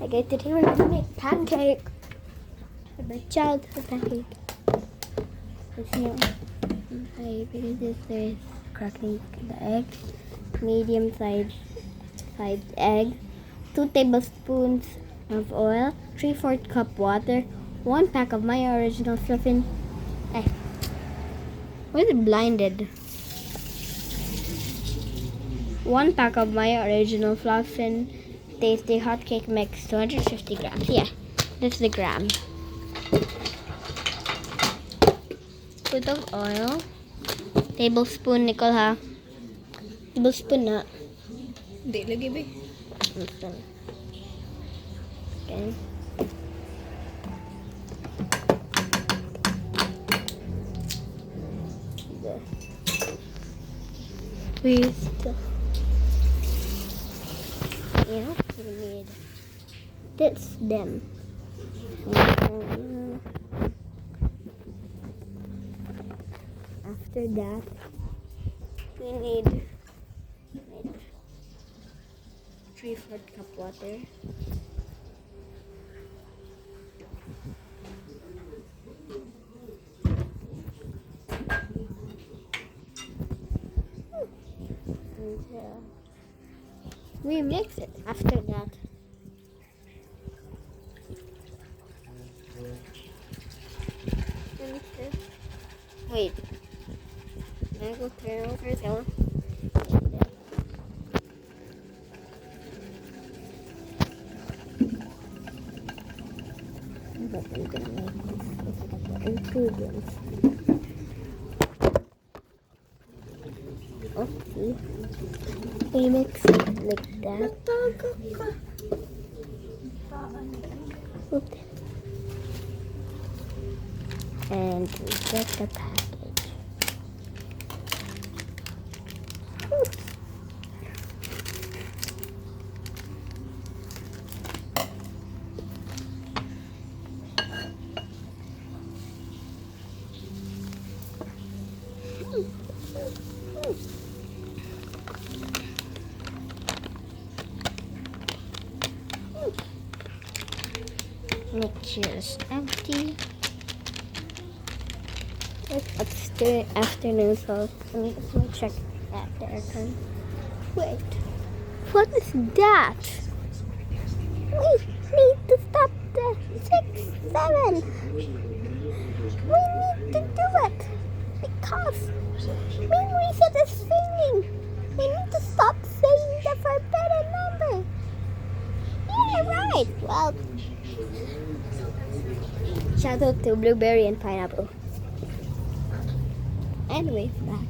Okay, today we're gonna make pancake. My childhood pancake. This new. I because this is cracking the egg. Medium sized egg. 2 tablespoons of oil. 3/4 cup water. 1 pack of my original fluffin. Why is it blinded? 1 pack of my original fluffin tasty hot cake mix, 250 grams. Yeah, that's the gram. Foot of oil. Tablespoon, Nicole, ha? Tablespoon na. Hindi lagi ba? Okay. Twist. You know, you need. That's them. After that, we need 3/4 cup water. And we mix it after that. Wait. I go turn over so. But I'm gonna make this ingredients. Okay. We mix it like that. Oops. And we get the package. Oops. Mixture is empty. It's the afternoon, so let me check at the aircon. Wait, what is that? We need to stop the 6, 7. We need to do it because Main Reset is failing. We need to stop saying the forbidden number. Yeah, right. Well, shout out to blueberry and pineapple. Anyways, back.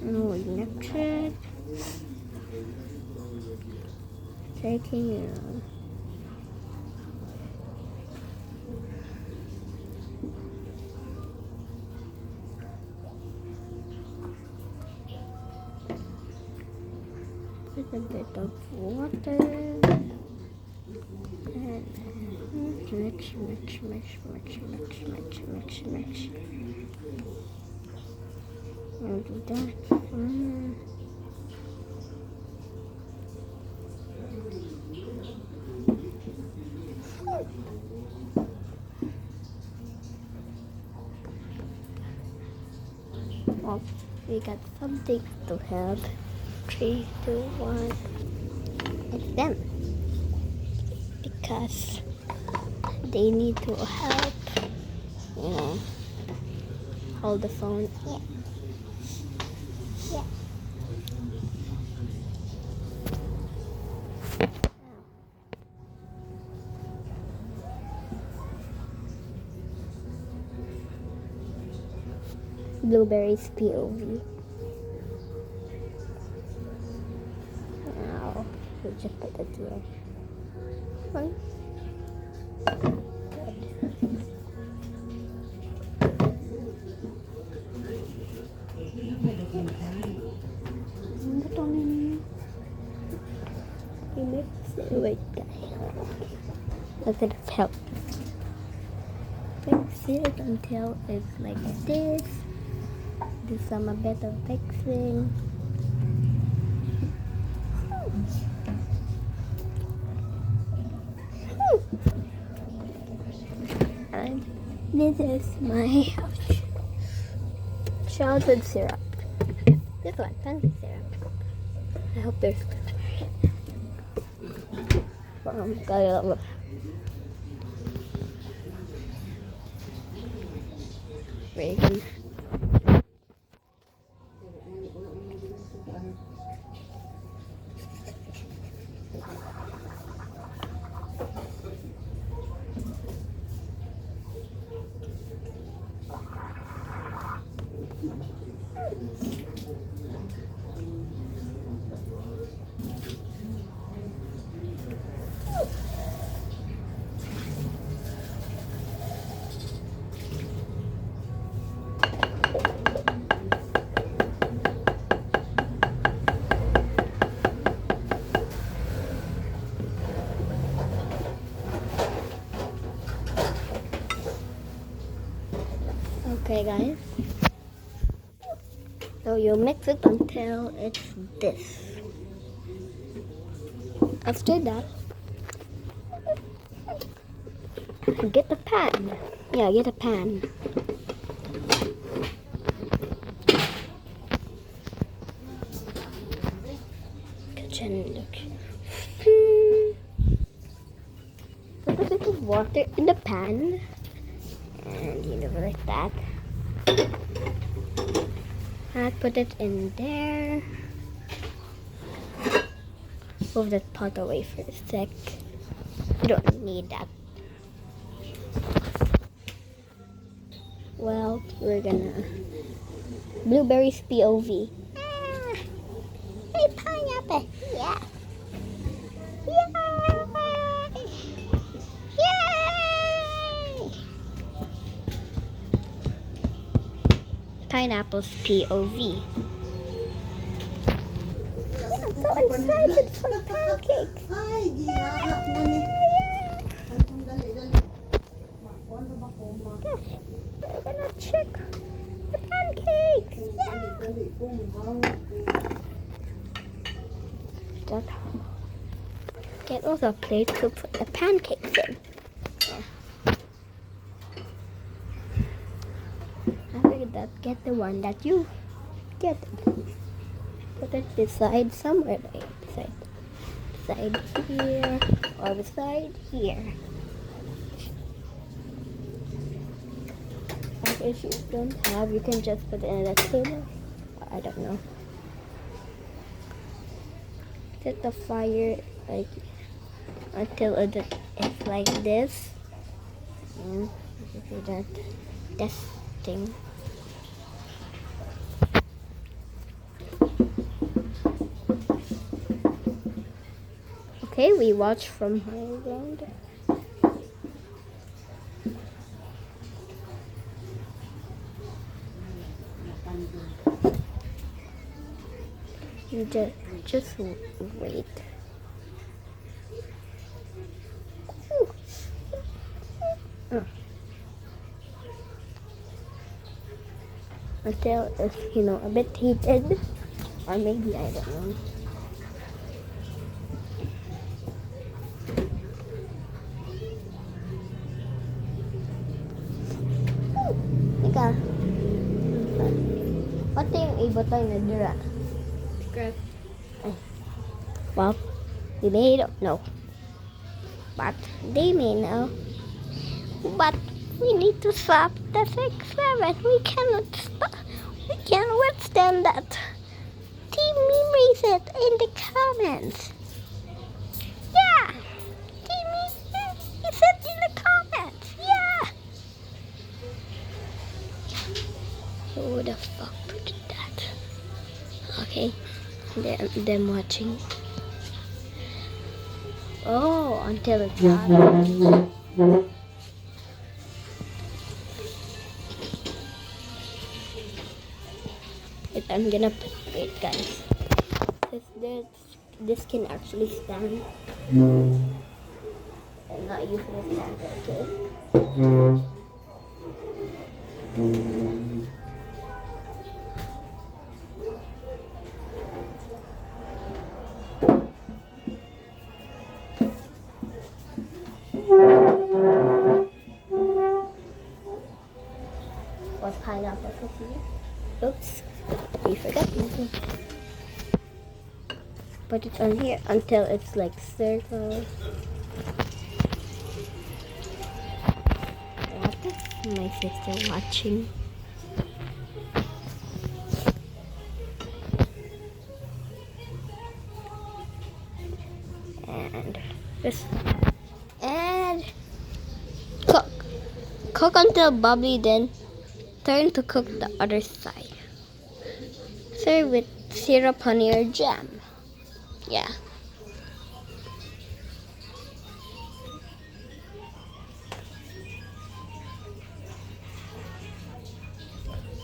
No electric. Taking it on. Put a bit of water. And mix. I'll do that. Oh, we got something to help. 3, 2, 1. It's them. Because they need to help, hold the phone. Yeah. blueberries POV. Now we just put it here. One. Wait, guys. A bit of help. Fix it until it's like this. Do some a bit of fixing. And this is my childhood syrup. This one, pancake syrup. I hope there's Reagan. Okay, guys. So you mix it until it's this. After that, get a pan. Yeah, get a pan. Kitchen look. Put a bit of water in the pan. And like that. And put it in there. Move that pot away for a sec. You don't need that. Well, we're gonna blueberries POV. Hey, pineapple. Yeah. Yay! Yay! Pineapples POV. I'm so excited for pancakes. We're gonna check the pancakes. Yeah. Get also a plate to put the pancakes in. After that, get the one that you get. Put it beside somewhere, like beside here or beside here. And if you don't have, you can just put it in the table. I don't know. Set the fire like until it's like this. And do that testing. Okay, we watch from high ground. You just wait. Oh. Until it's a bit heated, or maybe I don't know. Ika, what yung ibutang na dura? Scrap. Well, we may don't know, but they may know. But we need to stop the 6-7. We cannot stop. We can't withstand that. Team me raise it in the comments. Yeah. Team me raise it in the comments. Yeah. So Who the fuck put that? Okay, them watching. Oh, until it's hot. Wait, I'm gonna put, wait guys. This can actually stand. I'm not using a stand, okay? Was pineapple cookie? Oops, we forgot something. Put it on here until it's like circle. What is my sister watching? And this, and cook until bubbly, then turn to cook the other side. Serve with syrup, honey, or jam. Yeah.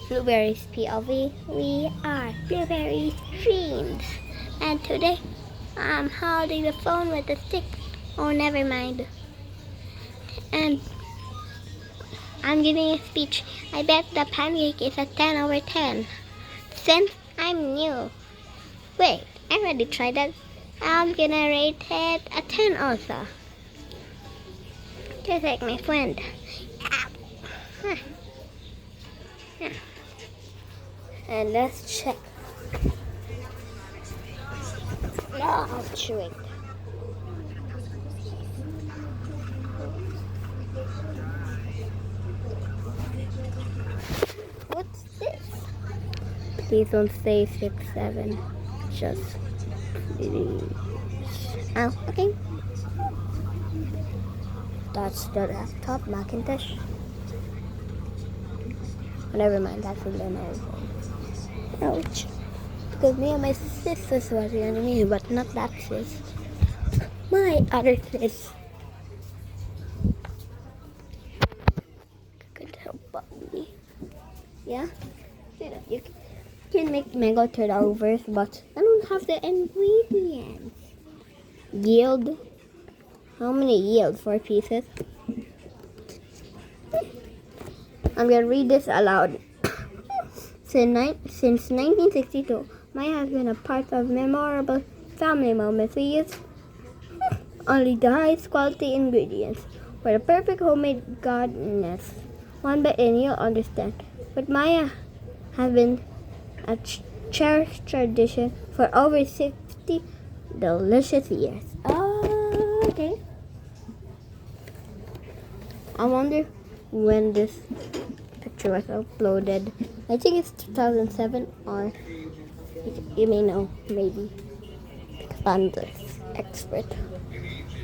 Blueberries POV. We are Blueberries Dreams. And today I'm holding the phone with a stick. Oh, never mind. And I'm giving a speech. I bet the pancake is a 10 over 10. Since I'm new. Wait, I already tried that. I'm gonna rate it a 10 also. Just like my friend. And let's check. No, I'm chewing. What's this? Please don't say 6, 7. Just please. Oh, okay. That's the laptop Macintosh. Oh, never mind, that's a Lenovo. Ouch. Because me and my sisters was the enemy, but not that sis. My other sis. Could help me. Yeah? You can make mango turnovers, but I don't have the ingredients. Yield. How many yield? 4 pieces? I'm gonna read this aloud. Since 1962, Maya has been a part of memorable family moments. We use only the highest quality ingredients for the perfect homemade goodness. One bite and you'll understand. But Maya has been a cherished tradition for over 60 delicious years. Okay. I wonder when this picture was uploaded. I think it's 2007, or you may know, maybe. I'm the expert.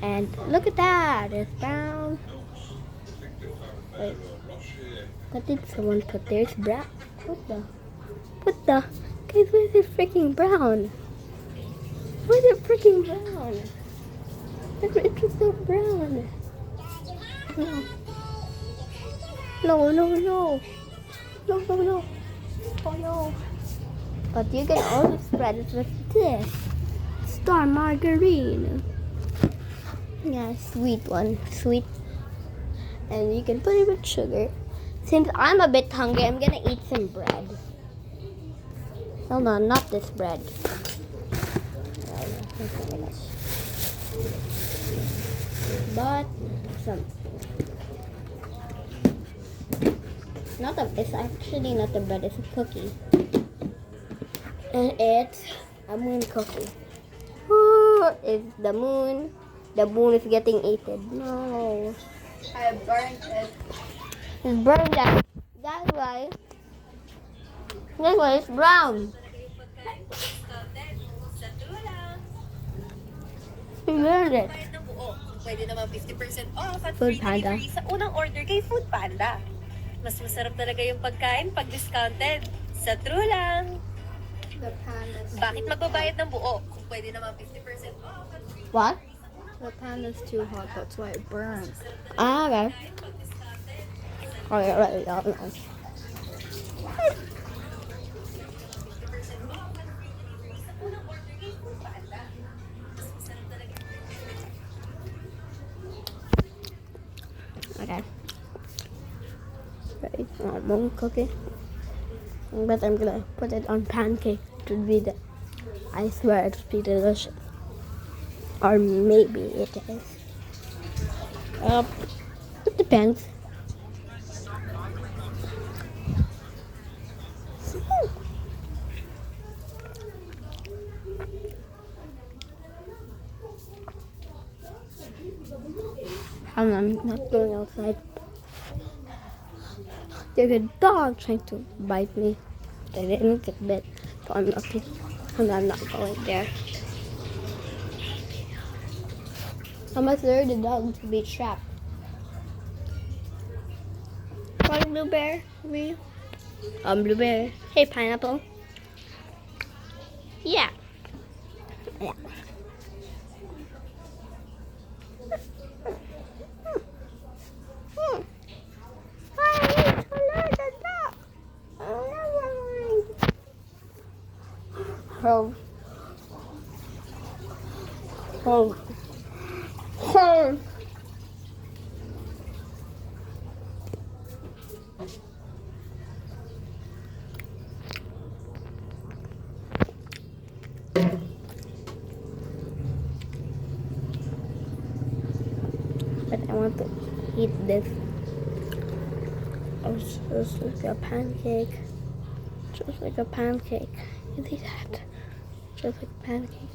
And look at that, it's brown. Wait, what did someone put there? It's brown. What the? Guys, why is it freaking brown? Why is it freaking brown? It was so brown. No. Oh no. But you can also spread it with this star margarine. Yeah, sweet one. Sweet. And you can put it with sugar. Since I'm a bit hungry, I'm gonna eat some bread. Hold on, not this bread. But some. It's actually not a bread, it's a cookie. And it's a moon cookie. Oh, it's the moon. The moon is getting eaten. No. I burnt it. It's burned out. That's why it's brown. He burned it. Pwede naman 50% off at Food free Panda. delivery sa unang order kay Food Panda. Mas masarap talaga yung pagkain pag discounted. Sa true lang. The pan is Bakit too magbabayad ng buo? Kung pwede naman 50% off. What? The pan is too hot, that's why it burns. Ah, okay. Okay, right, right. Okay. Right, one cookie. But I'm gonna put it on pancake to be the. I swear it'll be delicious. Or maybe it is. It depends. I'm not going outside. There's a dog trying to bite me. I didn't get bit, so I'm lucky. And I'm not going there. I must lure the dog to be trapped. What, blueberry? Me? Blueberry. Hey, pineapple. Yeah. Yeah. Oh. Oh. Oh. But I want to eat this. Oh, it's just like a pancake. Just like a pancake. You see that? Just like a pancake.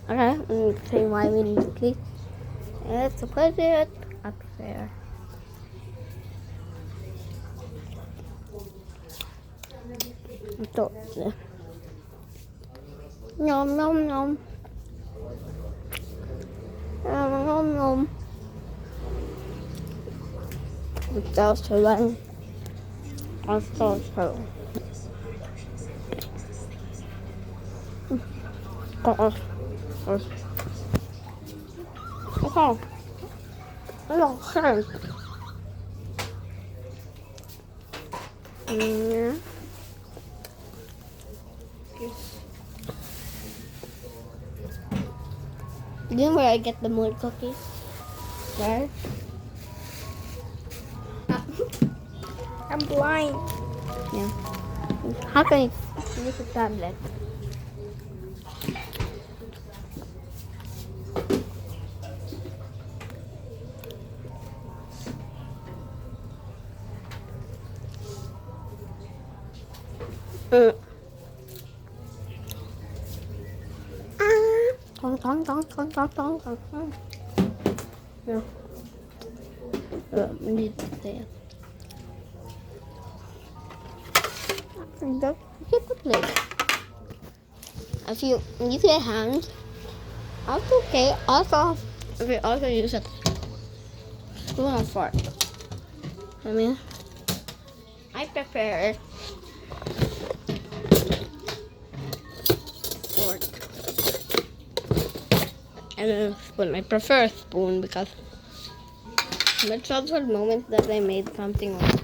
Okay, I'm going to say why we need to please. Let's put it up there. Ito. Nom nom nom. Nom nom nom. It's also one. Also. Okay. Okay. Yeah. You know where I get the mold cookies? Where? I'm blind. Yeah. How can you use a tablet? Tong tong tong tong tong tong tong. Yeah. We need to say it. Get the plate. If you use your hands, that's okay. Also, if you also use a spoon or fork. I mean, I prefer fork. And then spoon. I prefer a spoon because the childhood moment that I made something wrong.